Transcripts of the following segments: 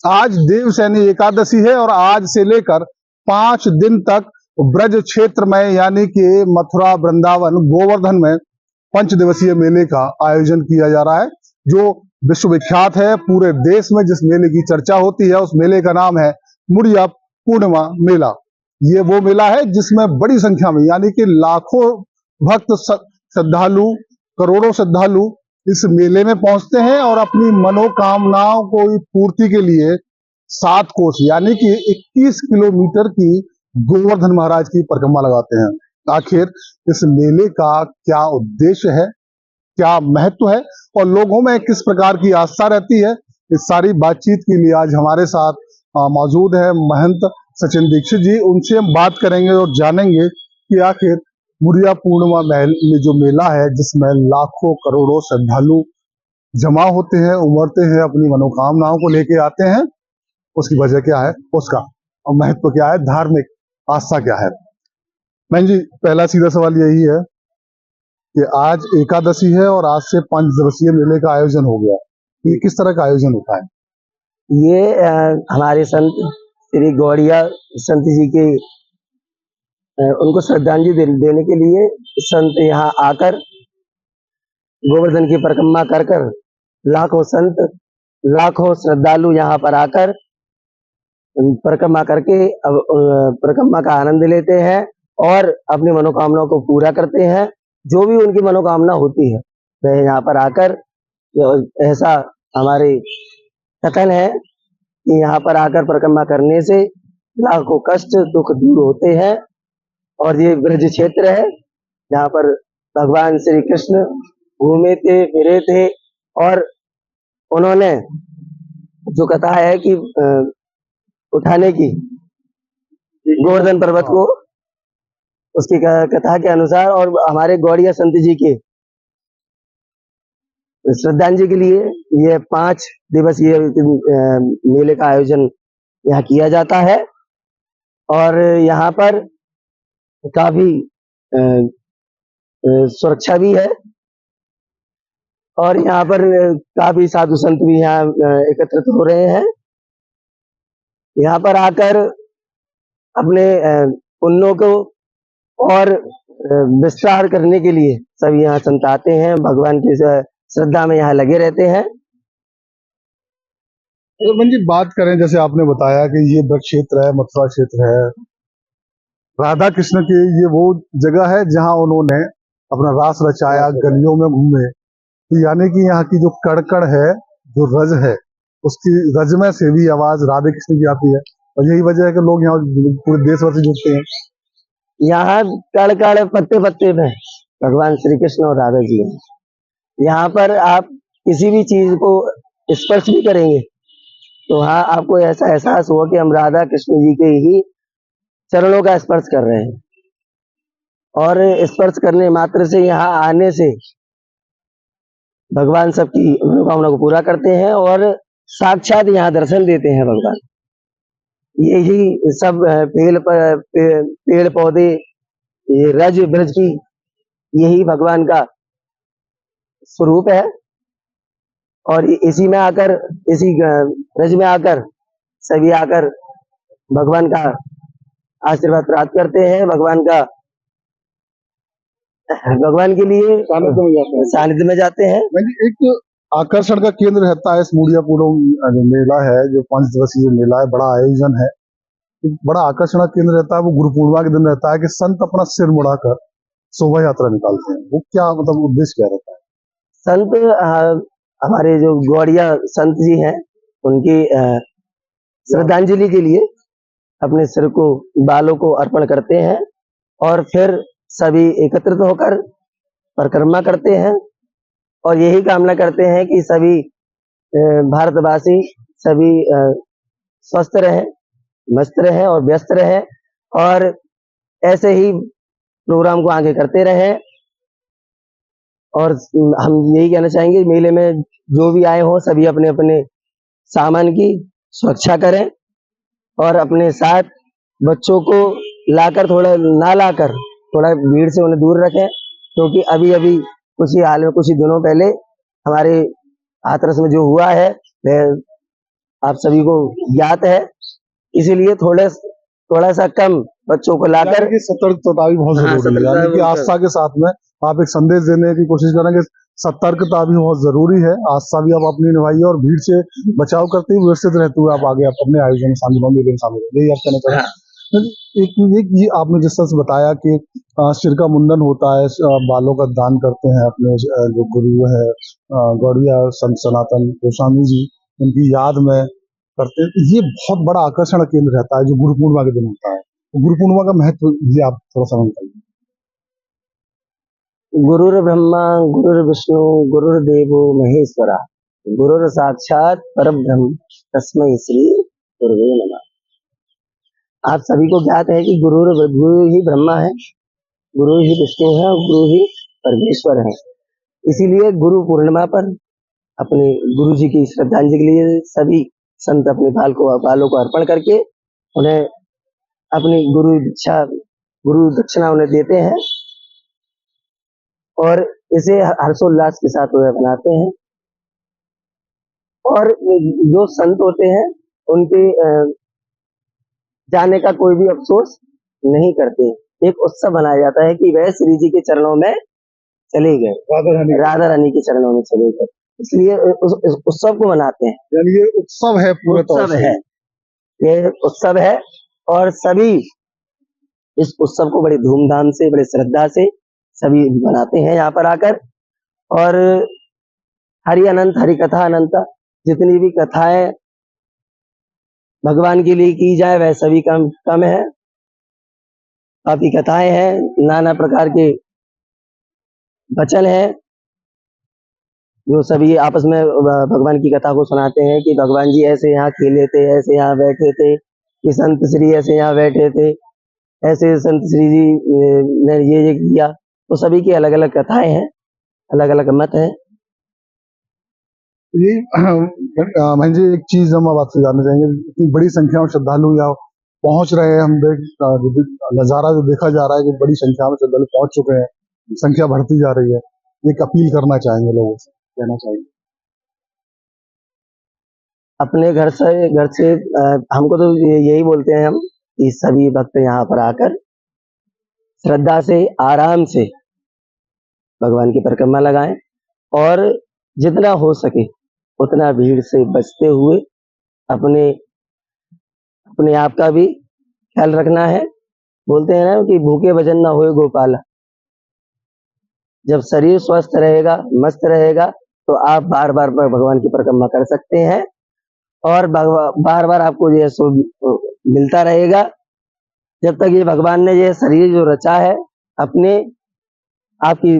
आज देवशयनी एकादशी है और आज से लेकर 5 दिन तक ब्रज क्षेत्र में यानी कि मथुरा, वृंदावन, गोवर्धन में 5 दिवसीय मेले का आयोजन किया जा रहा है, जो विश्वविख्यात है। पूरे देश में जिस मेले की चर्चा होती है उस मेले का नाम है मुड़िया पूर्णिमा मेला। ये वो मेला है जिसमें बड़ी संख्या में यानी कि लाखों भक्त श्रद्धालु, करोड़ों श्रद्धालु इस मेले में पहुंचते हैं और अपनी मनोकामनाओं को पूर्ति के लिए 7 कोस यानी कि 21 किलोमीटर की गोवर्धन महाराज की परिक्रमा लगाते हैं। आखिर इस मेले का क्या उद्देश्य है, क्या महत्व है और लोगों में किस प्रकार की आस्था रहती है, इस सारी बातचीत के लिए आज हमारे साथ मौजूद है महंत सचिन दीक्षित जी। उनसे हम बात करेंगे और जानेंगे कि आखिर मुड़िया पूर्णिमा में जो मेला है जिसमें लाखों करोड़ों श्रद्धालु जमा होते हैं, उमड़ते हैं, अपनी मनोकामनाओं को लेके आते हैं, उसकी वजह क्या है, उसका और महत्व क्या है, धार्मिक आस्था क्या है। मैं जी पहला सीधा सवाल यही है कि आज एकादशी है और आज से 5 दिवसीय मेले का आयोजन हो गया, ये किस तरह का आयोजन होता है? ये हमारे संत श्री गौड़िया संत जी के उनको श्रद्धांजलि देने के लिए संत यहाँ आकर गोवर्धन की परिक्रमा कर कर लाखों संत, लाखों श्रद्धालु यहाँ पर आकर परिक्रमा करके अब परिक्रमा का आनंद लेते हैं और अपनी मनोकामनाओं को पूरा करते हैं। जो भी उनकी मनोकामना होती है वह यहाँ पर आकर, ऐसा हमारे कथन है कि यहाँ पर आकर परिक्रमा करने से लाखों कष्ट दुख दूर होते हैं। और ये ब्रज क्षेत्र है जहाँ पर भगवान श्री कृष्ण घूमे थे, फिरे थे और उन्होंने जो कथा है कि उठाने की गोवर्धन पर्वत को, उसकी कथा के अनुसार और हमारे गौड़िया संत जी के श्रद्धांजलि के लिए ये 5 दिवसीय मेले का आयोजन यहाँ किया जाता है। और यहाँ पर काफी सुरक्षा भी है और यहाँ पर काफी साधु संत भी यहाँ एकत्रित हो रहे हैं। यहाँ पर आकर अपने पुण्यों को और विस्तार करने के लिए सभी यहाँ संत आते हैं, भगवान की श्रद्धा में यहाँ लगे रहते हैं। जी बात करें, जैसे आपने बताया कि ये ब्रज क्षेत्र है, मथुरा क्षेत्र है, राधा कृष्ण की ये वो जगह है जहां उन्होंने अपना रास रचाया, गलियों में घूमे, तो यानी कि यहाँ की जो कड़कड़ है, जो रज है, उसकी रज में से भी आवाज राधे कृष्ण की आती है और यही वजह है कि लोग यहाँ पूरे देश भर से जुड़ते हैं। यहाँ कड़ पत्ते पत्ते में भगवान श्री कृष्ण और राधा जी हैं। यहाँ पर आप किसी भी चीज को स्पर्श भी करेंगे तो हाँ आपको ऐसा एहसास हुआ कि हम राधा कृष्ण जी के ही चरणों का स्पर्श कर रहे हैं। और स्पर्श करने मात्र से, यहाँ आने से भगवान सबकी मनोकामना को पूरा करते हैं और साक्षात यहाँ दर्शन देते हैं भगवान। यही सब पेड़ पौधे, ये रज ब्रज की, यही भगवान का स्वरूप है। और इसी में आकर, इसी रज में आकर सभी आकर भगवान का आशीर्वाद प्राप्त करते हैं, भगवान के लिए सानिध्य में जाते हैं। एक आकर्षण का केंद्र रहता है इस मुड़िया पूर्णिमा जो मेला है, जो 5 दिवसीय मेला है, बड़ा आयोजन है, एक बड़ा आकर्षण का केंद्र रहता है। वो गुरु पूर्णिमा के दिन रहता है कि संत अपना सिर मुड़ाकर शोभा यात्रा निकालते हैं। वो क्या मतलब उद्देश्य क्या रहता है? संत हमारे जो गौड़िया संत जी हैं उनकी श्रद्धांजलि के लिए अपने सिर को, बालों को अर्पण करते हैं और फिर सभी एकत्रित होकर परिक्रमा करते हैं और यही कामना करते हैं कि सभी भारतवासी सभी स्वस्थ रहें, मस्त रहें और व्यस्त रहें और ऐसे ही प्रोग्राम को आगे करते रहें। और हम यही कहना चाहेंगे, मेले में जो भी आए हों सभी अपने अपने सामान की सुरक्षा करें और अपने साथ बच्चों को लाकर ना लाकर थोड़ा भीड़ से उन्हें दूर रखें, क्योंकि अभी अभी कुछ ही हाल में, कुछ ही दिनों पहले हमारे हाथरस में जो हुआ है वह आप सभी को ज्ञात है, इसीलिए थोड़ा सा कम बच्चों को लाकर यानी कि सतर्कता भी बहुत हाँ, जरूरी है, सतर्कता यानी कि बहुत आस्था के साथ में आप एक संदेश देने की कोशिश करेंगे। सतर्कता भी बहुत जरूरी है, आस्था भी आप अपनी निभाइए और भीड़ से बचाव करते हुए व्यवस्थित रहते हुए आप आगे आप अपने आयोजन में शामिल होंगे, शामिल होंगे, यही आप कहना चाह रहे हैं। एक ये आपने जिस तरह से बताया कि सिर का मुंडन होता है, बालों का दान करते हैं अपने जो गुरु है गौड़िया संत सनातन गोस्वामी जी, उनकी याद में करते हैं। ये बहुत बड़ा आकर्षण का केंद्र रहता है जो गुरु पूर्णिमा के दिन होता है। तो गुरु पूर्णिमा का महत्व ये आप थोड़ा सा बताइए। गुरुर्ब्रह्मा गुरुर्विष्णु गुरुर्देवो महेश्वरा गुरुर साक्षात परब्रह्म तस्मै श्री गुरुवे नमः। आप सभी को ज्ञात है कि गुरु ही ब्रह्मा है, गुरु ही विष्णु है और गुरु ही परमेश्वर है। इसीलिए गुरु पूर्णिमा पर अपने गुरु जी की श्रद्धांजलि के लिए सभी संत अपने बालों को अर्पण करके उन्हें अपनी गुरु दक्षिणा उन्हें देते हैं और इसे हर्षोल्लास के साथ वह अपनाते हैं। और जो संत होते हैं उनके जाने का कोई भी अफसोस नहीं करते। एक उत्सव बनाया जाता है कि वह श्री जी के चरणों में चले गए, राधा रानी के चरणों में चले गए, इसलिए उस उत्सव को मनाते हैं। यानी ये उत्सव है, पूरे तौर उत्सव से है, ये उत्सव है और सभी इस उत्सव को बड़ी धूमधाम से, बड़ी श्रद्धा से सभी मनाते हैं यहाँ पर आकर। और हरि अनंत, हरि कथा अनंत, जितनी भी कथाएं भगवान के लिए की जाए वह सभी कम है। काफी कथाएं हैं, नाना प्रकार के वचन हैं जो सभी आपस में भगवान की कथा को सुनाते हैं कि भगवान जी ऐसे यहाँ खेले थे, ऐसे यहाँ बैठे थे, कि संत श्री ऐसे यहाँ बैठे थे, ऐसे संत श्री जी ने ये किया। तो सभी की अलग अलग कथाएं हैं, अलग अलग मत है। ये महन जी एक चीज हम अब आपसे जानना चाहेंगे, इतनी बड़ी संख्या में श्रद्धालु यहाँ पहुंच रहे हैं, हम नजारा जो देखा जा रहा है कि बड़ी संख्या में श्रद्धालु पहुंच चुके हैं, संख्या बढ़ती जा रही है। एक अपील करना चाहेंगे लोगों से, कहना चाहेंगे अपने घर से हमको तो यही बोलते हैं हम कि सभी भक्त यहाँ पर आकर श्रद्धा से, आराम से भगवान की परिक्रमा लगाएं और जितना हो सके उतना भीड़ से बचते हुए अपने आप का भी ख्याल रखना है। बोलते हैं ना कि भूखे भजन ना होए गोपाला। जब शरीर स्वस्थ रहेगा, मस्त रहेगा, तो आप बार बार भगवान की परिक्रमा कर सकते हैं और बार बार आपको ये मिलता रहेगा। जब तक ये भगवान ने ये शरीर जो रचा है अपने आपकी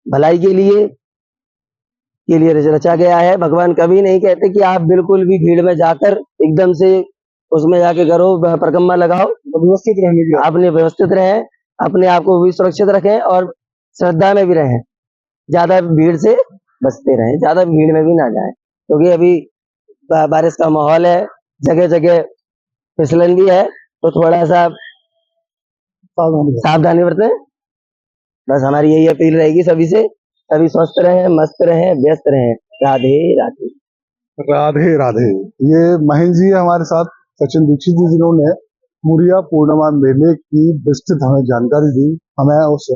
भलाई के लिए रचा गया है। भगवान कभी नहीं कहते कि आप बिल्कुल भी भीड़ में जाकर एकदम से उसमें जाके करो, परिक्रमा लगाओ। व्यवस्थित रहने की, अपने व्यवस्थित रहें, अपने आप को भी सुरक्षित रखें और श्रद्धा में भी रहें। ज्यादा भीड़ से बचते रहें, ज्यादा भीड़ में भी ना जाएं, क्योंकि अभी बारिश का माहौल है, जगह जगह फिसलन भी है, तो थोड़ा सा सावधानी बरतें। बस हमारी यही अपील रहेगी सभी से। सभी स्वस्थ रहें, मस्त रहें, व्यस्त रहें। राधे राधे। राधे राधे। ये महेंद्र जी हमारे साथ, सचिन दीक्षित जी, जिन्होंने मुरिया पूर्णिमा मेले की विस्तृत हमें जानकारी दी, हमें उस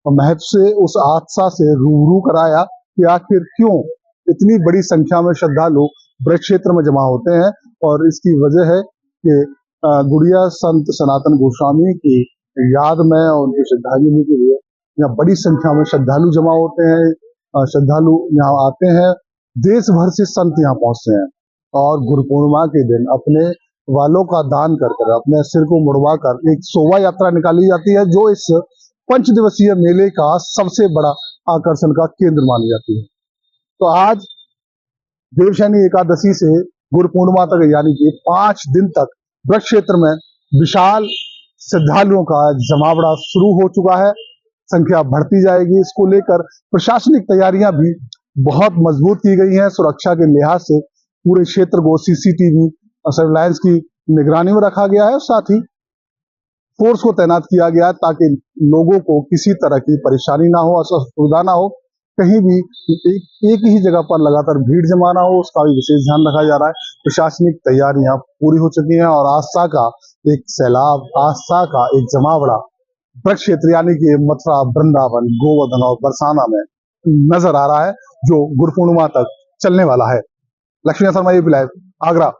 महत्व से, उस आस्था से रूबरू कराया कि आखिर क्यों इतनी बड़ी संख्या में श्रद्धालु ब्रज क्षेत्र में जमा होते हैं। और इसकी वजह है कि गुड़िया संत सनातन गोस्वामी की याद में और उनकी श्रद्धांजलि के लिए यहाँ बड़ी संख्या में श्रद्धालु जमा होते हैं। श्रद्धालु यहाँ आते हैं, देश भर से संत यहाँ पहुंचते हैं और गुरु पूर्णिमा के दिन अपने वालों का दान कर कर, अपने सिर को मुड़वा कर एक शोभा यात्रा निकाली जाती है, जो इस 5 दिवसीय मेले का सबसे बड़ा आकर्षण का केंद्र मानी जाती है। तो आज देवशयनी एकादशी से गुरु पूर्णिमा तक, यानी कि 5 दिन तक ब्रज क्षेत्र में विशाल श्रद्धालुओं का जमावड़ा शुरू हो चुका है। संख्या बढ़ती जाएगी। इसको लेकर प्रशासनिक तैयारियां भी बहुत मजबूत की गई हैं। सुरक्षा के लिहाज से पूरे क्षेत्र को सीसीटीवी सर्विलांस की निगरानी में रखा गया है, साथ ही फोर्स को तैनात किया गया है ताकि लोगों को किसी तरह की परेशानी ना हो, असुविधा ना हो। कहीं भी एक ही जगह पर लगातार भीड़ जमा ना हो, उसका भी विशेष ध्यान रखा जा रहा है। प्रशासनिक तैयारियां पूरी हो चुकी हैं और आस्था का एक सैलाब, आस्था का एक जमावड़ा ब्रज क्षेत्र यानी कि मथुरा, वृंदावन, गोवर्धन और बरसाना में नजर आ रहा है, जो गुरु पूर्णिमा तक चलने वाला है। Lakshmi Sharma, UP live, Agra.